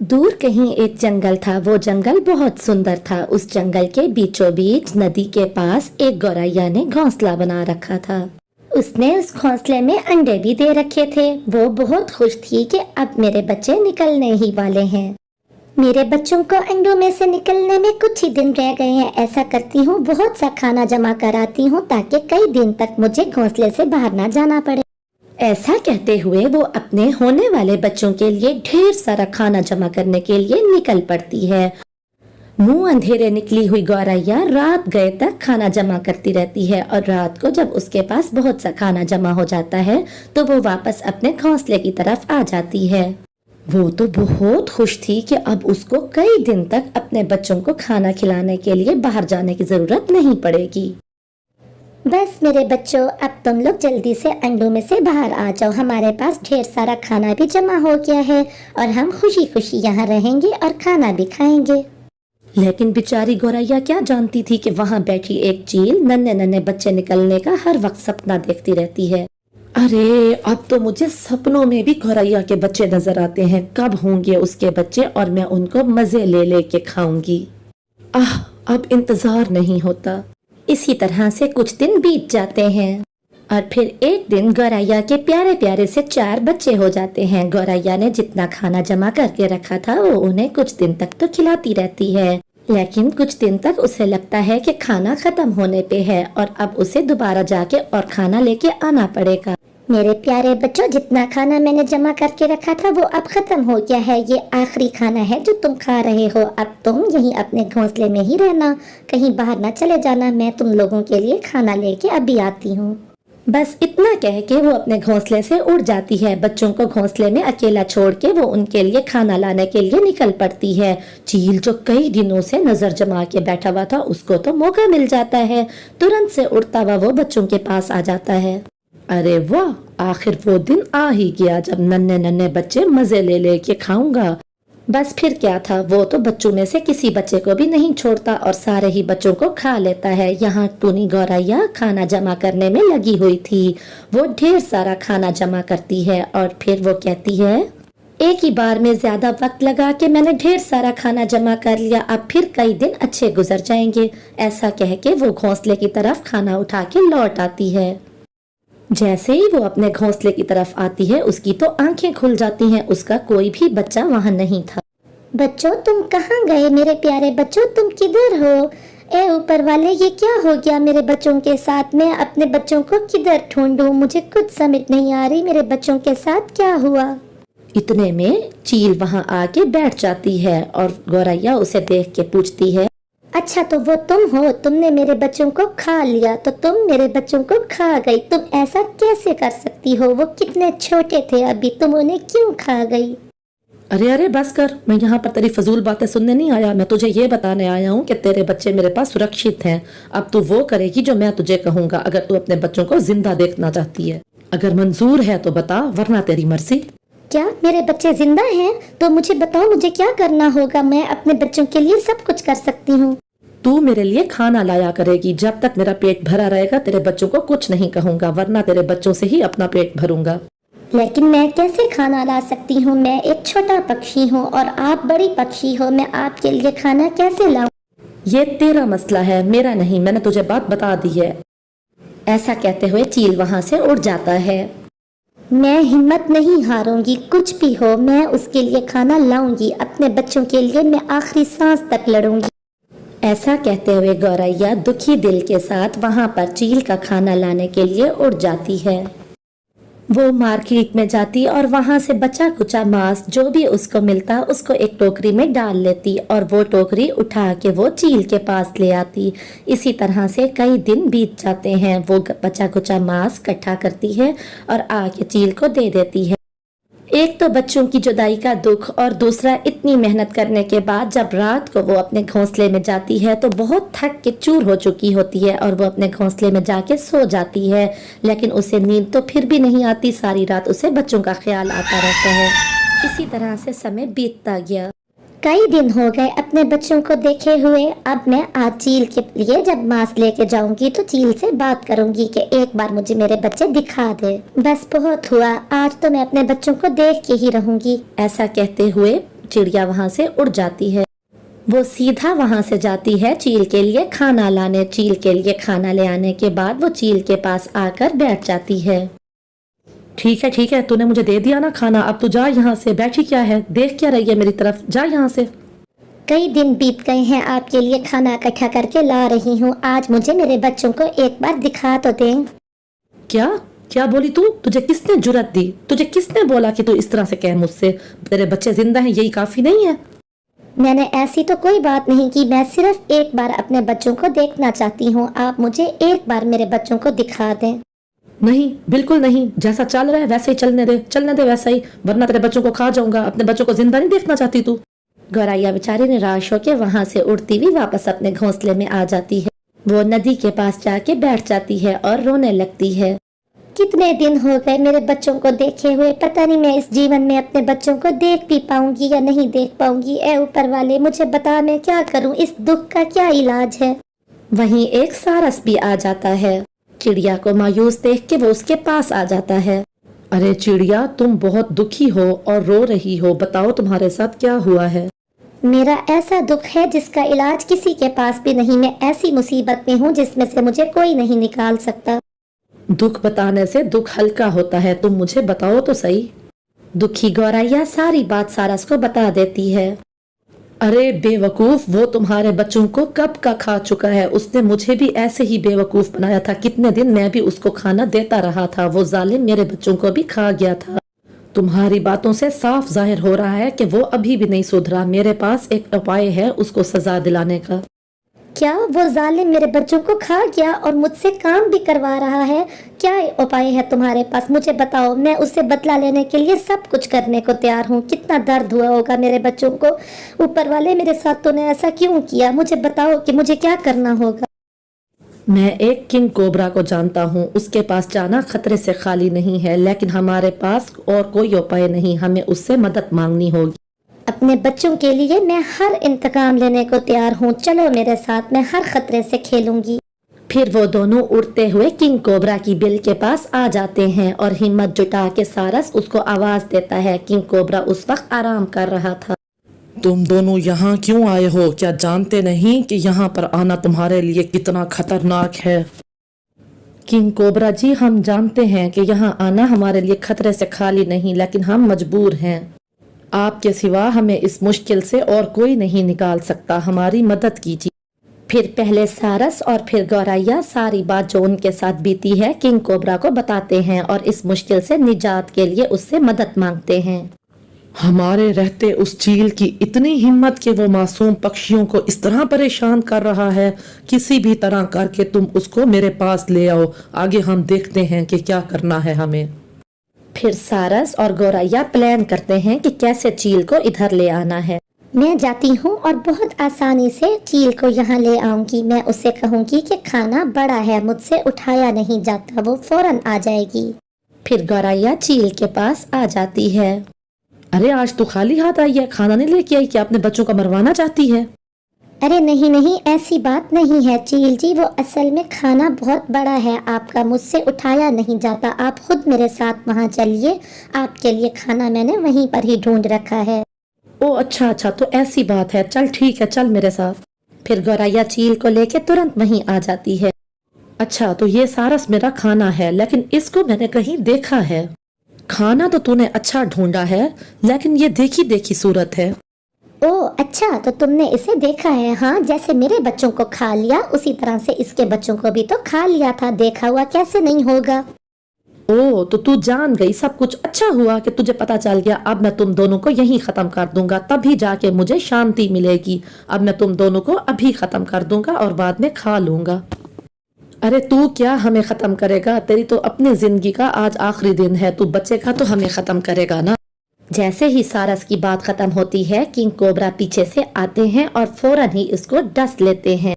दूर कहीं एक जंगल था। वो जंगल बहुत सुंदर था। उस जंगल के बीचों बीच नदी के पास एक गौरैया ने घोंसला बना रखा था। उसने उस घोंसले में अंडे भी दे रखे थे। वो बहुत खुश थी कि अब मेरे बच्चे निकलने ही वाले हैं। मेरे बच्चों को अंडों में से निकलने में कुछ ही दिन रह गए हैं। ऐसा करती हूँ, बहुत सा खाना जमा कराती हूँ ताकि कई दिन तक मुझे घोंसले से बाहर ना जाना पड़े। ऐसा कहते हुए वो अपने होने वाले बच्चों के लिए ढेर सारा खाना जमा करने के लिए निकल पड़ती है। मुंह अंधेरे निकली हुई गौरैया रात गए तक खाना जमा करती रहती है और रात को जब उसके पास बहुत सा खाना जमा हो जाता है तो वो वापस अपने घोंसले की तरफ आ जाती है। वो तो बहुत खुश थी कि अब उसको कई दिन तक अपने बच्चों को खाना खिलाने के लिए बाहर जाने की जरूरत नहीं पड़ेगी। बस मेरे बच्चों, अब तुम लोग जल्दी से अंडों में से बाहर आ जाओ। हमारे पास ढेर सारा खाना भी जमा हो गया है और हम खुशी खुशी यहाँ रहेंगे और खाना भी खाएंगे। लेकिन बेचारी गौरैया क्या जानती थी कि वहाँ बैठी एक चील नन्हे नन्हे बच्चे निकलने का हर वक्त सपना देखती रहती है। अरे अब तो मुझे सपनों में भी गौरैया के बच्चे नजर आते हैं। कब होंगे उसके बच्चे और मैं उनको मजे ले लेके खाऊंगी। अब इंतजार नहीं होता। इसी तरह से कुछ दिन बीत जाते हैं और फिर एक दिन गौरैया के प्यारे प्यारे से 4 बच्चे हो जाते हैं। गौरैया ने जितना खाना जमा करके रखा था वो उन्हें कुछ दिन तक तो खिलाती रहती है, लेकिन कुछ दिन तक उसे लगता है कि खाना खत्म होने पे है और अब उसे दोबारा जाके और खाना लेके आना पड़ेगा। मेरे प्यारे बच्चों, जितना खाना मैंने जमा करके रखा था वो अब खत्म हो गया है। ये आखिरी खाना है जो तुम खा रहे हो। अब तुम यहीं अपने घोंसले में ही रहना, कहीं बाहर ना चले जाना। मैं तुम लोगों के लिए खाना लेके अभी आती हूँ। बस इतना कह के वो अपने घोंसले से उड़ जाती है। बच्चों को घोंसले में अकेला छोड़ के वो उनके लिए खाना लाने के लिए निकल पड़ती है। चील जो कई दिनों से नजर जमा के बैठा हुआ था उसको तो मौका मिल जाता है। तुरंत से उड़ता हुआ वो बच्चों के पास आ जाता है। अरे वाह, आखिर वो दिन आ ही गया जब नन्हे नन्हे बच्चे मजे ले लेके खाऊंगा। बस फिर क्या था, वो तो बच्चों में से किसी बच्चे को भी नहीं छोड़ता और सारे ही बच्चों को खा लेता है। यहाँ टूनी गौरैया खाना जमा करने में लगी हुई थी। वो ढेर सारा खाना जमा करती है और फिर वो कहती है, एक ही बार में ज्यादा वक्त लगा के मैंने ढेर सारा खाना जमा कर लिया। अब फिर कई दिन अच्छे गुजर जाएंगे। ऐसा कह के वो घोंसले की तरफ खाना उठा के लौट आती है। जैसे ही वो अपने घोंसले की तरफ आती है उसकी तो आंखें खुल जाती हैं। उसका कोई भी बच्चा वहाँ नहीं था। बच्चों, तुम कहाँ गए? मेरे प्यारे बच्चों, तुम किधर हो? ए ऊपर वाले, ये क्या हो गया मेरे बच्चों के साथ? मैं अपने बच्चों को किधर ढूंढूं? मुझे कुछ समझ नहीं आ रही। मेरे बच्चों के साथ क्या हुआ? इतने में चील वहाँ आके बैठ जाती है और गौरैया उसे देख के पूछती है, अच्छा तो वो तुम हो? तुमने मेरे बच्चों को खा लिया तो तुम मेरे बच्चों को खा गई। तुम ऐसा कैसे कर सकती हो? वो कितने छोटे थे अभी, तुम उन्हें क्यों खा गई? अरे बस कर, मैं यहाँ पर तेरी फजूल बातें सुनने नहीं आया। मैं तुझे ये बताने आया हूँ कि तेरे बच्चे मेरे पास सुरक्षित हैं। अब तू वो करेगी जो मैं तुझे कहूँगा अगर तू अपने बच्चों को जिंदा देखना चाहती है। अगर मंजूर है तो बता, वरना तेरी मर्जी। क्या मेरे बच्चे जिंदा हैं? तो मुझे बताओ, मुझे क्या करना होगा? मैं अपने बच्चों के लिए सब कुछ कर सकती हूँ। तू मेरे लिए खाना लाया करेगी। जब तक मेरा पेट भरा रहेगा तेरे बच्चों को कुछ नहीं कहूँगा, वरना तेरे बच्चों से ही अपना पेट भरूंगा। लेकिन मैं कैसे खाना ला सकती हूँ? मैं एक छोटा पक्षी हूँ और आप बड़ी पक्षी हो। मैं आपके लिए खाना कैसे लाऊं? ये तेरा मसला है, मेरा नहीं। मैंने तुझे बात बता दी है। ऐसा कहते हुए चील वहाँ से उड़ जाता है। मैं हिम्मत नहीं हारूंगी, कुछ भी हो मैं उसके लिए खाना लाऊंगी। अपने बच्चों के लिए मैं आखिरी सांस तक लड़ूंगी। ऐसा कहते हुए गौरैया दुखी दिल के साथ वहाँ पर चील का खाना लाने के लिए उड़ जाती है। वो मार्केट में जाती और वहाँ से बचा कुचा मांस जो भी उसको मिलता उसको एक टोकरी में डाल लेती और वो टोकरी उठा के वो चील के पास ले आती। इसी तरह से कई दिन बीत जाते हैं। वो बचा कुचा मांस इकट्ठा करती है और आके चील को दे देती है। एक तो बच्चों की जुदाई का दुख और दूसरा इतनी मेहनत करने के बाद जब रात को वो अपने घोंसले में जाती है तो बहुत थक के चूर हो चुकी होती है और वो अपने घोंसले में जाके सो जाती है। लेकिन उसे नींद तो फिर भी नहीं आती। सारी रात उसे बच्चों का ख्याल आता रहता है। इसी तरह से समय बीतता गया। कई दिन हो गए अपने बच्चों को देखे हुए। अब मैं आज चील के लिए जब मांस लेके जाऊंगी तो चील से बात करूंगी कि एक बार मुझे मेरे बच्चे दिखा दे। बस बहुत हुआ, आज तो मैं अपने बच्चों को देख के ही रहूंगी। ऐसा कहते हुए चिड़िया वहाँ से उड़ जाती है। वो सीधा वहाँ से जाती है चील के लिए खाना लाने। चील के लिए खाना ले आने के बाद वो चील के पास आकर बैठ जाती है। ठीक है, तूने मुझे दे दिया ना खाना, अब तू जा यहाँ से। बैठी क्या है, देख क्या रही है मेरी तरफ, जा यहाँ से। कई दिन बीत गए हैं, आपके लिए खाना इकट्ठा करके ला रही हूँ। आज मुझे मेरे बच्चों को एक बार दिखा तो दें। क्या बोली तू? तुझे किसने जुर्रत दी? तुझे किसने बोला कि तू इस तरह से कह मुझसे? तेरे बच्चे जिंदा हैं, यही काफी नहीं है? मैंने ऐसी तो कोई बात नहीं की, मैं सिर्फ एक बार अपने बच्चों को देखना चाहती हूँ। आप मुझे एक बार मेरे बच्चों को दिखा दें। नहीं, बिल्कुल नहीं। जैसा चल रहा है वैसे ही चलने दे वैसा ही, वरना तेरे बच्चों को खा जाऊंगा। अपने बच्चों को जिंदा नहीं देखना चाहती तू? गौरैया बेचारी निराश होकर वहाँ से उड़ती हुई वापस अपने घोंसले में आ जाती है। वो नदी के पास जाके बैठ जाती है और रोने लगती है। कितने दिन हो गए मेरे बच्चों को देखे हुए, पता नहीं मैं इस जीवन में अपने बच्चों को देख भी पाऊंगी या नहीं देख पाऊंगी। ए ऊपर वाले, मुझे बता मैं क्या करूं, इस दुख का क्या इलाज है। वहीं एक सारस भी आ जाता है। चिड़िया को मायूस देख के वो उसके पास आ जाता है। अरे चिड़िया, तुम बहुत दुखी हो और रो रही हो, बताओ तुम्हारे साथ क्या हुआ है? मेरा ऐसा दुख है जिसका इलाज किसी के पास भी नहीं। मैं ऐसी मुसीबत में हूँ जिसमें से मुझे कोई नहीं निकाल सकता। दुख बताने से दुख हल्का होता है, तुम मुझे बताओ तो सही। दुखी गौरैया सारी बात सारस को बता देती है। अरे बेवकूफ, वो तुम्हारे बच्चों को कब का खा चुका है। उसने मुझे भी ऐसे ही बेवकूफ बनाया था। कितने दिन मैं भी उसको खाना देता रहा था, वो जालिम मेरे बच्चों को भी खा गया था। तुम्हारी बातों से साफ जाहिर हो रहा है कि वो अभी भी नहीं सुधरा। मेरे पास एक उपाय है उसको सजा दिलाने का। क्या वो जालिम मेरे बच्चों को खा गया और मुझसे काम भी करवा रहा है? क्या उपाय है तुम्हारे पास, मुझे बताओ। मैं उससे बदला लेने के लिए सब कुछ करने को तैयार हूँ। कितना दर्द हुआ होगा मेरे बच्चों को। ऊपर वाले, मेरे साथ तूने ऐसा क्यों किया? मुझे बताओ कि मुझे क्या करना होगा। मैं एक किंग कोबरा को जानता हूँ, उसके पास जाना खतरे से खाली नहीं है, लेकिन हमारे पास और कोई उपाय नहीं। हमें उससे मदद मांगनी होगी। अपने बच्चों के लिए मैं हर इंतकाम लेने को तैयार हूँ। चलो मेरे साथ, मैं हर खतरे से खेलूंगी। फिर वो दोनों उड़ते हुए किंग कोबरा की बिल के पास आ जाते हैं और हिम्मत जुटा के सारस उसको आवाज देता है। किंग कोबरा उस वक्त आराम कर रहा था। तुम दोनों यहाँ क्यों आए हो? क्या जानते नहीं कि यहाँ पर आना तुम्हारे लिए कितना खतरनाक है? किंग कोबरा जी, हम जानते हैं कि यहाँ आना हमारे लिए खतरे से खाली नहीं, लेकिन हम मजबूर हैं। आपके सिवा हमें इस मुश्किल से और कोई नहीं निकाल सकता। हमारी मदद कीजिए। फिर पहले सारस और फिर गौरैया सारी बात जो उनके साथ बीती है किंग कोबरा को बताते हैं और इस मुश्किल से निजात के लिए उससे मदद मांगते हैं। हमारे रहते उस चील की इतनी हिम्मत कि वो मासूम पक्षियों को इस तरह परेशान कर रहा है। किसी भी तरह करके तुम उसको मेरे पास ले आओ। आगे हम देखते हैं कि क्या करना है हमें। फिर सारस और गौरैया प्लान करते हैं कि कैसे चील को इधर ले आना है। मैं जाती हूँ और बहुत आसानी से चील को यहाँ ले आऊंगी। मैं उससे कहूंगी कि खाना बड़ा है, मुझसे उठाया नहीं जाता। वो फौरन आ जाएगी। फिर गौरैया चील के पास आ जाती है। अरे आज तो खाली हाथ आई है, खाना नहीं लेके आई? क्या अपने बच्चों को मरवाना चाहती है? अरे नहीं नहीं, ऐसी बात नहीं है चील जी। वो असल में खाना बहुत बड़ा है आपका, मुझसे उठाया नहीं जाता। आप खुद मेरे साथ वहाँ चलिए, आपके लिए खाना मैंने वहीं पर ही ढूंढ रखा है। ओ अच्छा, तो ऐसी बात है। चल ठीक है, चल मेरे साथ। फिर गौरैया चील को लेके तुरंत वहीं आ जाती है। अच्छा, तो ये सारस मेरा खाना है, लेकिन इसको मैंने कहीं देखा है। खाना तो तूने अच्छा ढूंढा है, लेकिन ये देखी देखी सूरत है। ओ अच्छा, तो तुमने इसे देखा है? हाँ, जैसे मेरे बच्चों को खा लिया उसी तरह से इसके बच्चों को भी तो खा लिया था। देखा हुआ कैसे नहीं होगा। ओ, तो तू जान गई सब कुछ। अच्छा हुआ कि तुझे पता चल गया। अब मैं तुम दोनों को यहीं खत्म कर दूंगा, तभी जाके मुझे शांति मिलेगी। अब मैं तुम दोनों को अभी खत्म कर दूंगा और बाद में खा लूंगा। अरे तू क्या हमें खत्म करेगा? तेरी तो अपनी जिंदगी का आज आखिरी दिन है। तू बचेगा तो हमें खत्म करेगा ना। जैसे ही सारस की बात खत्म होती है, किंग कोबरा पीछे से आते हैं और फौरन ही उसको डस लेते हैं।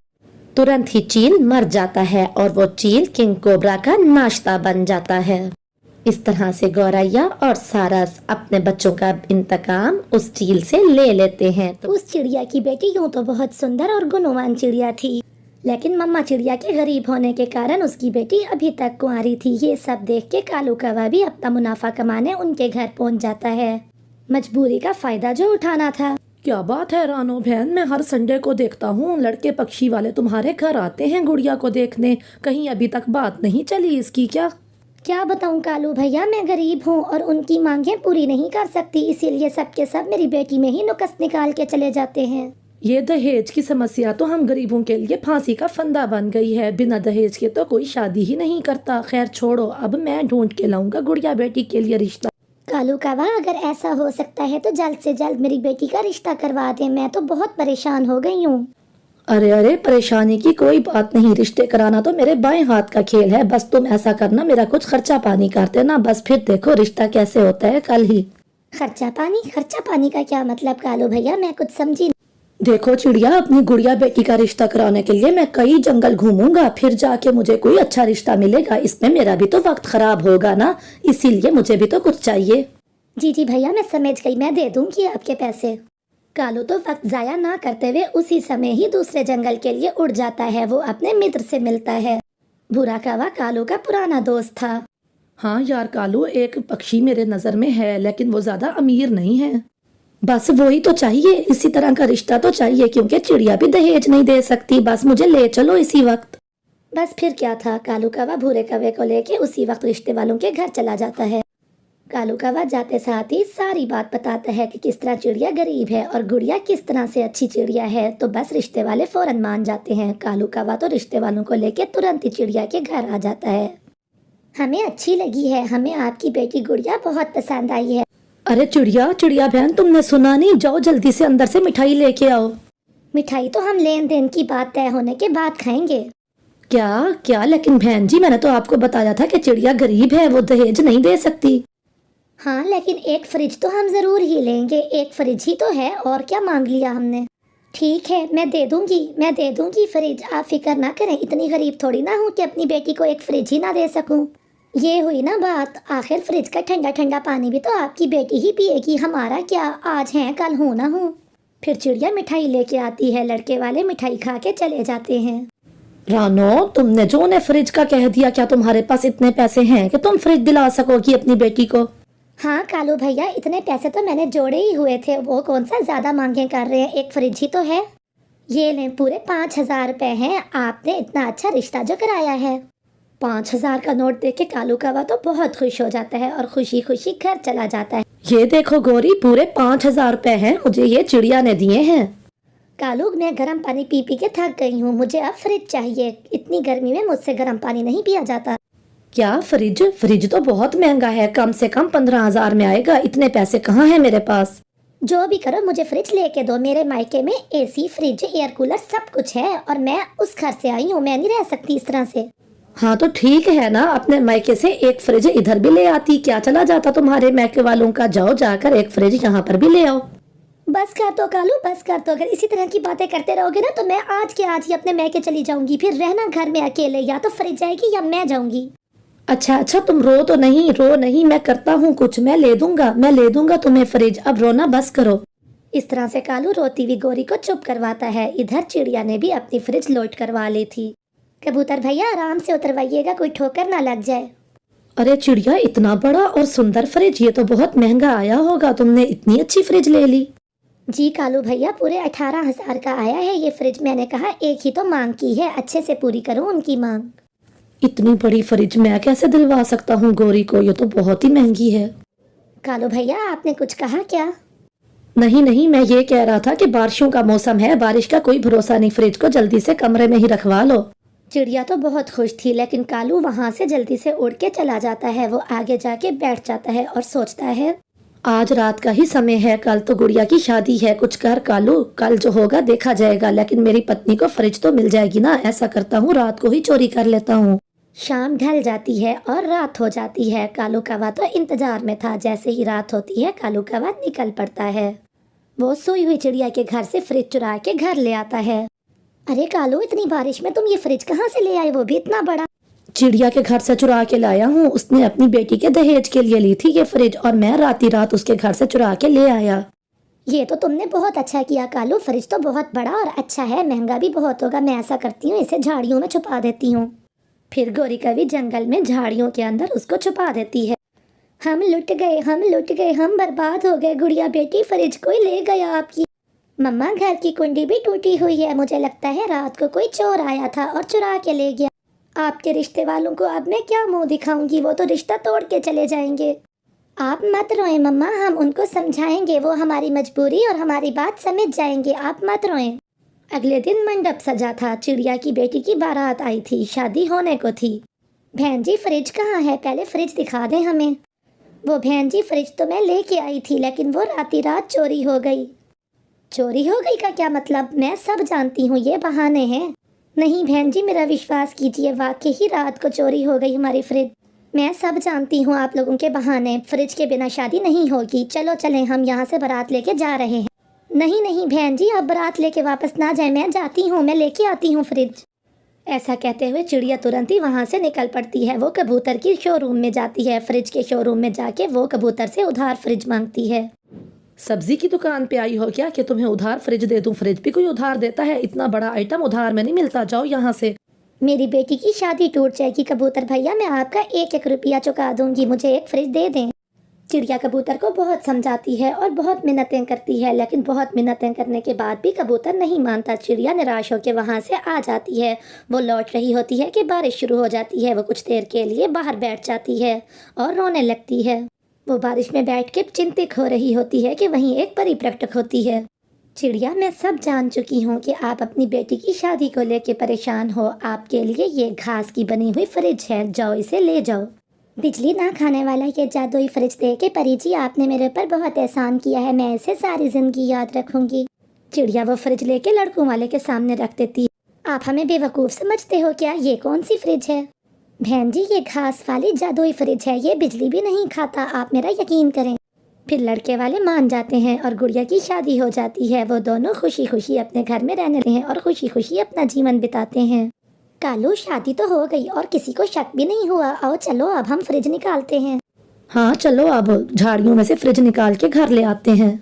तुरंत ही चील मर जाता है और वो चील किंग कोबरा का नाश्ता बन जाता है। इस तरह से गौरैया और सारस अपने बच्चों का इंतकाम उस चील से ले लेते हैं। तो उस चिड़िया की बेटी यूं तो बहुत सुंदर और गुणवान चिड़िया थी, लेकिन मम्मा चिड़िया के गरीब होने के कारण उसकी बेटी अभी तक कुंवारी थी। ये सब देख के कालू कौवा भी अपना मुनाफा कमाने उनके घर पहुंच जाता है। मजबूरी का फायदा जो उठाना था। क्या बात है रानो बहन, मैं हर संडे को देखता हूँ लड़के पक्षी वाले तुम्हारे घर आते हैं गुड़िया को देखने। कहीं अभी तक बात नहीं चली इसकी क्या? क्या बताऊं कालू भैया, मैं गरीब हूँ और उनकी मांगें पूरी नहीं कर सकती, इसीलिए सबके सब मेरी बेटी में ही नुक्स निकाल के चले जाते हैं। ये दहेज की समस्या तो हम गरीबों के लिए फांसी का फंदा बन गई है। बिना दहेज के तो कोई शादी ही नहीं करता। खैर छोड़ो, अब मैं ढूंढ के लाऊंगा गुड़िया बेटी के लिए रिश्ता। कालू कावा, अगर ऐसा हो सकता है तो जल्द से जल्द मेरी बेटी का रिश्ता करवा दे, मैं तो बहुत परेशान हो गई हूँ। अरे अरे, परेशानी की कोई बात नहीं, रिश्ते कराना तो मेरे बाएं हाथ का खेल है। बस तुम ऐसा करना, मेरा कुछ खर्चा पानी कर देना, बस फिर देखो रिश्ता कैसे होता है कल ही। खर्चा पानी का क्या मतलब कालू भैया, मैं कुछ समझी। देखो चिड़िया, अपनी गुड़िया बेटी का रिश्ता कराने के लिए मैं कई जंगल घूमूंगा, फिर जाके मुझे कोई अच्छा रिश्ता मिलेगा। इसमें मेरा भी तो वक्त खराब होगा ना, इसीलिए मुझे भी तो कुछ चाहिए। जी भैया, मैं समझ गई, मैं दे दूंगी आपके पैसे। कालू तो वक्त जाया ना करते हुए उसी समय ही दूसरे जंगल के लिए उड़ जाता है। वो अपने मित्र से मिलता है। बुरा कौवा कालू का पुराना दोस्त था। हाँ यार कालू, एक पक्षी मेरे नजर में है, लेकिन वो ज्यादा अमीर नहीं है। बस वही तो चाहिए, इसी तरह का रिश्ता तो चाहिए, क्योंकि चिड़िया भी दहेज नहीं दे सकती। बस मुझे ले चलो इसी वक्त। बस फिर क्या था, कालू कौवा भूरे कौवे को लेके उसी वक्त रिश्ते वालों के घर चला जाता है। कालू कौवा जाते साथ ही सारी बात बताता है कि किस तरह चिड़िया गरीब है और गुड़िया किस तरह से अच्छी चिड़िया है। तो बस रिश्ते वाले फौरन मान जाते हैं। कालू कौवा तो रिश्ते वालों को लेके तुरंत ही चिड़िया के घर आ जाता है। हमें अच्छी लगी है, हमें आपकी बेटी गुड़िया बहुत पसंद आई है। अरे चिड़िया बहन, तुमने सुना नहीं? जाओ जल्दी से अंदर से मिठाई लेके आओ। मिठाई तो हम लेन देन की बात तय होने के बाद खाएंगे। क्या? लेकिन बहन जी, मैंने तो आपको बताया था कि चिड़िया गरीब है, वो दहेज नहीं दे सकती। हाँ, लेकिन एक फ्रिज तो हम जरूर ही लेंगे। एक फ्रिज ही तो है, और क्या मांग लिया हमने। ठीक है, मैं दे दूंगी फ्रिज, आप फिक्र ना करें। इतनी गरीब थोड़ी ना हूँ कि अपनी बेटी को एक फ्रिज ही ना दे सकूं। ये हुई ना बात। आखिर फ्रिज का ठंडा ठंडा पानी भी तो आपकी बेटी ही पिएगी, हमारा क्या, आज है कल हूँ ना हूँ। फिर चिड़िया मिठाई लेके आती है। लड़के वाले मिठाई खा के चले जाते हैं। रानो, तुमने जो उन्हें फ्रिज का कह दिया, क्या तुम्हारे पास इतने पैसे हैं कि तुम फ्रिज दिला सकोगी अपनी बेटी को? हाँ कालू भैया, इतने पैसे तो मैंने जोड़े ही हुए थे। वो कौन सा ज्यादा मांगे कर रहे हैं, एक फ्रिज ही तो है। ये लें, पूरे 5,000 रुपए हैं। आपने इतना अच्छा रिश्ता जो कराया है। 5,000 का नोट देख के कालू कौवा तो बहुत खुश हो जाता है और खुशी खुशी घर चला जाता है। ये देखो गौरी, पूरे 5,000 रुपए हैं, मुझे ये चिड़िया ने दिए हैं। कालू, मैं गर्म पानी पी पी के थक गई हूँ, मुझे अब फ्रिज चाहिए। इतनी गर्मी में मुझसे गर्म पानी नहीं पिया जाता। क्या फ्रिज तो बहुत महंगा है, कम से कम 15,000 में आएगा। इतने पैसे कहाँ हैं मेरे पास? जो भी करो, मुझे फ्रिज लेके दो। मेरे मायके में एसी, फ्रिज, एयर कूलर सब कुछ है और मैं उस घर से आई हूँ। मैं नहीं रह सकती इस तरह से। हाँ तो ठीक है ना, अपने मायके से एक फ्रिज इधर भी ले आती, क्या चला जाता तुम्हारे मायके वालों का। जाओ जाकर एक फ्रिज यहाँ पर भी ले आओ। बस कर दो कालू, बस कर दो। अगर इसी तरह की बातें करते रहोगे ना तो मैं आज के आज ही अपने मायके चली जाऊंगी। फिर रहना घर में अकेले, या तो फ्रिज जाएगी या मैं जाऊंगी। अच्छा, तुम रो नहीं, मैं करता हूँ कुछ, मैं ले दूंगा तुम्हें फ्रिज। अब रोना बस करो। इस तरह से कालू रोती हुई गोरी को चुप करवाता है। इधर चिड़िया ने भी अपनी फ्रिज लोड करवा ली थी। कबूतर भैया, आराम से उतरवाइएगा, कोई ठोकर ना लग जाए। अरे चिड़िया, इतना बड़ा और सुंदर फ्रिज, ये तो बहुत महंगा आया होगा। तुमने इतनी अच्छी फ्रिज ले ली। जी कालू भैया, पूरे 18,000 का आया है ये फ्रिज। मैंने कहा एक ही तो मांग की है, अच्छे से पूरी करूं उनकी मांग। इतनी बड़ी फ्रिज मैं कैसे दिलवा सकता हूँ गौरी को, ये तो बहुत ही महंगी है। कालू भैया, आपने कुछ कहा क्या? नहीं, मैं ये कह रहा था कि बारिशों का मौसम है, बारिश का कोई भरोसा नहीं, फ्रिज को जल्दी से कमरे में ही रखवा लो। चिड़िया तो बहुत खुश थी, लेकिन कालू वहाँ से जल्दी से उड़ के चला जाता है। वो आगे जाके बैठ जाता है और सोचता है, आज रात का ही समय है, कल तो गुड़िया की शादी है। कुछ कर कालू, कल जो होगा देखा जाएगा, लेकिन मेरी पत्नी को फ्रिज तो मिल जाएगी ना। ऐसा करता हूँ, रात को ही चोरी कर लेता हूँ। शाम ढल जाती है और रात हो जाती है। कालू कौवा तो इंतजार में था। जैसे ही रात होती है, कालू कौवा निकल पड़ता है। वो सोई हुई चिड़िया के घर से फ्रिज चुरा के घर ले आता है। अरे कालू, इतनी बारिश में तुम ये फ्रिज कहाँ से ले आए, वो भी इतना बड़ा? चिड़िया के घर से चुरा के लाया हूँ। उसने अपनी बेटी के दहेज के लिए ली थी ये फ्रिज, और मैं रात उसके घर से चुरा के ले आया। ये तो तुमने बहुत अच्छा किया कालू। फ्रिज तो बहुत बड़ा और अच्छा है, महंगा भी बहुत होगा। मैं ऐसा करती हूँ, इसे झाड़ियों में छुपा देती हूँ। फिर गौरी कवि जंगल में झाड़ियों के अंदर उसको छुपा देती है। हम लुट गए, हम लुट गए, हम बर्बाद हो गए। गुड़िया बेटी फ्रिज कोई ले गया आपकी। मम्मा घर की कुंडी भी टूटी हुई है, मुझे लगता है रात को कोई चोर आया था और चुरा के ले गया। आपके रिश्ते वालों को अब मैं क्या मुंह दिखाऊंगी, वो तो रिश्ता तोड़ के चले जाएंगे। आप मत रोएं मम्मा, हम उनको समझाएंगे, वो हमारी मजबूरी और हमारी बात समझ जाएंगे, आप मत रोएं। अगले दिन मंडप सजा था, चिड़िया की बेटी की बारात आई थी, शादी होने को थी। बहन जी फ्रिज कहाँ है, पहले फ्रिज दिखा दें हमें। वो बहन जी फ्रिज तो मैं लेके आई थी, लेकिन वो राती रात चोरी हो गई। चोरी हो गई का क्या मतलब, मैं सब जानती हूँ, ये बहाने हैं। नहीं बहन जी मेरा विश्वास कीजिए, वाकई ही रात को चोरी हो गई हमारी फ्रिज। मैं सब जानती हूँ, आप लोगों के बहाने, फ्रिज के बिना शादी नहीं होगी। चलो चलें, हम यहाँ से बारात लेके जा रहे हैं। नहीं नहीं बहन जी, आप बारात लेके वापस ना जाए, मैं जाती हूँ, मैं लेके आती हूँ फ्रिज। ऐसा कहते हुए चिड़िया तुरंत ही वहाँ से निकल पड़ती है। वो कबूतर की शोरूम में जाती है, फ्रिज के शोरूम में जाके वो कबूतर से उधार फ्रिज मांगती है। सब्जी की दुकान पे आई हो क्या कि तुम्हें उधार फ्रिज दे दूं? फ्रिज भी कोई उधार देता है? इतना बड़ा आइटम उधार में नहीं मिलता, जाओ यहाँ से। मेरी बेटी की शादी टूट जाएगी कबूतर भैया, मैं आपका 1-1 रुपया चुका दूंगी, मुझे एक फ्रिज दे दें। चिड़िया कबूतर को बहुत समझाती है और बहुत मिन्नतें करती है, लेकिन बहुत मिन्नतें करने के बाद भी कबूतर नहीं मानता। चिड़िया निराश होकर वहाँ से आ जाती है। वो लौट रही होती है कि बारिश शुरू हो जाती है। वो कुछ देर के लिए बाहर बैठ जाती है और रोने लगती है। वो बारिश में बैठ के चिंतित हो रही होती है कि वहीं एक परी प्रकट होती है। चिड़िया मैं सब जान चुकी हूँ कि आप अपनी बेटी की शादी को लेके परेशान हो। आपके लिए ये घास की बनी हुई फ्रिज है, जाओ इसे ले जाओ। बिजली ना खाने वाला ये जादुई फ्रिज दे के परी जी, आपने मेरे ऊपर बहुत एहसान किया है, मैं इसे सारी जिंदगी याद रखूंगी। चिड़िया वो फ्रिज लेके लड़कों वाले के सामने रख देती। आप हमें बेवकूफ़ समझते हो क्या? ये कौन सी फ्रिज है? बहन जी ये घास वाली जादुई फ्रिज है, ये बिजली भी नहीं खाता, आप मेरा यकीन करें। फिर लड़के वाले मान जाते हैं और गुड़िया की शादी हो जाती है। वो दोनों खुशी खुशी अपने घर में रहने लगे हैं और खुशी खुशी अपना जीवन बिताते हैं। कालू शादी तो हो गई और किसी को शक भी नहीं हुआ। आओ चलो अब हम फ्रिज निकालते हैं। हाँ चलो, अब झाड़ियों में से फ्रिज निकाल के घर ले आते हैं।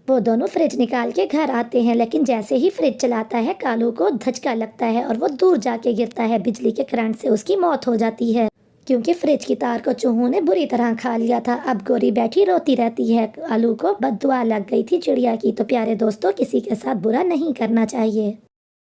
वो दोनों फ्रिज निकाल के घर आते हैं, लेकिन जैसे ही फ्रिज चलाता है कालू को धचका लगता है और वो दूर जाके गिरता है। बिजली के करंट से उसकी मौत हो जाती है, क्योंकि फ्रिज की तार को चूहों ने बुरी तरह खा लिया था। अब गोरी बैठी रोती रहती है। कालू को बद्दुआ लग गई थी चिड़िया की। तो प्यारे दोस्तों, किसी के साथ बुरा नहीं करना चाहिए।